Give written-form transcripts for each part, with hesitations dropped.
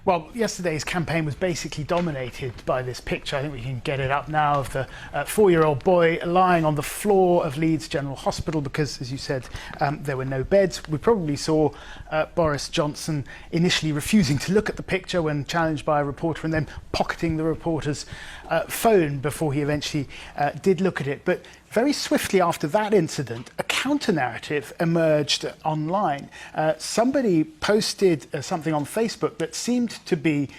Well, yesterday's campaign was basically dominated by this picture. I think we can get it up now, of the 4-year-old boy lying on the floor of Leeds General Hospital because, as you said, there were no beds. We probably saw Boris Johnson initially refusing to look at the picture when challenged by a reporter, and then pocketing the reporter's phone before he eventually did look at it. But very swiftly after that incident, a counter-narrative emerged online. Somebody posted something on Facebook that seemed to be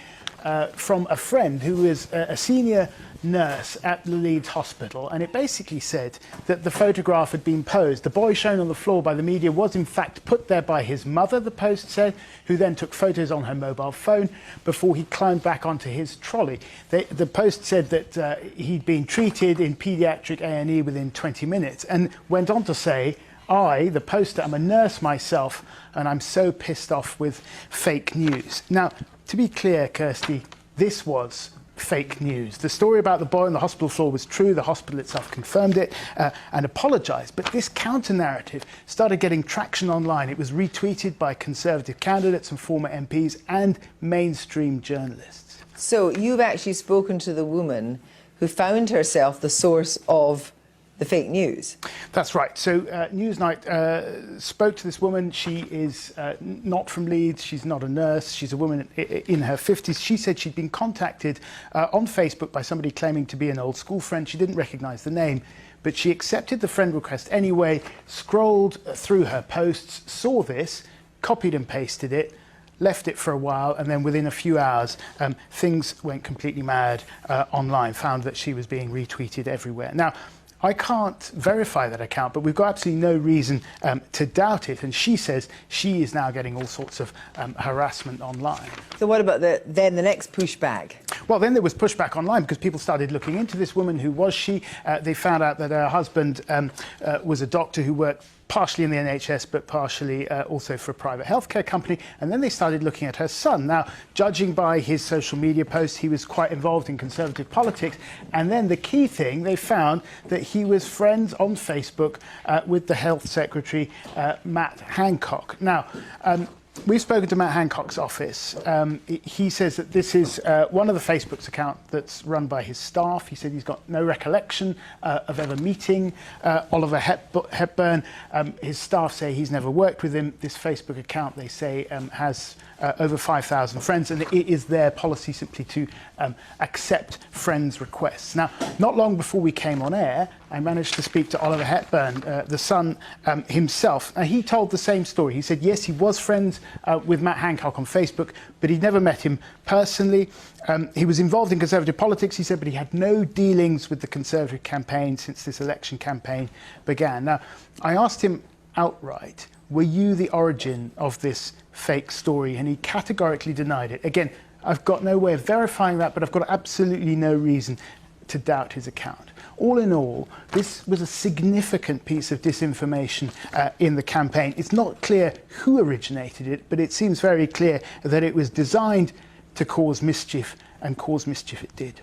from a friend who is a senior nurse at the Leeds Hospital, and it basically said that the photograph had been posed. The boy shown on the floor by the media was in fact put there by his mother, the post said, who then took photos on her mobile phone before he climbed back onto his trolley. The post said that he'd been treated in paediatric A&E within 20 minutes, and went on to say, I, the poster, am a nurse myself, and I'm so pissed off with fake news. Now, to be clear, Kirsty, this was fake news. The story about the boy on the hospital floor was true. The hospital itself confirmed it and apologised. But this counter-narrative started getting traction online. It was retweeted by Conservative candidates and former MPs and mainstream journalists. So you've actually spoken to the woman who found herself the source of the fake news? That's right. So Newsnight spoke to this woman. She is not from Leeds. She's not a nurse. She's a woman in her 50s. She said she'd been contacted on Facebook by somebody claiming to be an old school friend. She didn't recognise the name, but she accepted the friend request anyway, scrolled through her posts, saw this, copied and pasted it, left it for a while, and then within a few hours things went completely mad online, found that she was being retweeted everywhere. Now, I can't verify that account, but we've got absolutely no reason to doubt it. And she says she is now getting all sorts of harassment online. So what about then the next pushback? Well, then there was pushback online because people started looking into this woman. Who was she? They found out that her husband was a doctor who worked partially in the NHS, but partially also for a private healthcare company. And then they started looking at her son. Now, judging by his social media posts, he was quite involved in Conservative politics. And then the key thing, they found that he was friends on Facebook with the Health Secretary, Matt Hancock. Now, we've spoken to Matt Hancock's office. He says that this is one of the Facebook's account that's run by his staff. He said he's got no recollection of ever meeting Oliver Hepburn. His staff say he's never worked with him. This Facebook account, they say, has over 5,000 friends, and it is their policy simply to accept friends' requests. Now, not long before we came on air, I managed to speak to Oliver Hepburn, the son himself, and he told the same story. He said, yes, he was friends with Matt Hancock on Facebook, but he'd never met him personally. He was involved in Conservative politics, he said, but he had no dealings with the Conservative campaign since this election campaign began. Now, I asked him outright, were you the origin of this fake story? And he categorically denied it. Again, I've got no way of verifying that, but I've got absolutely no reason to doubt his account. All in all, this was a significant piece of disinformation in the campaign. It's not clear who originated it, but it seems very clear that it was designed to cause mischief, and cause mischief it did.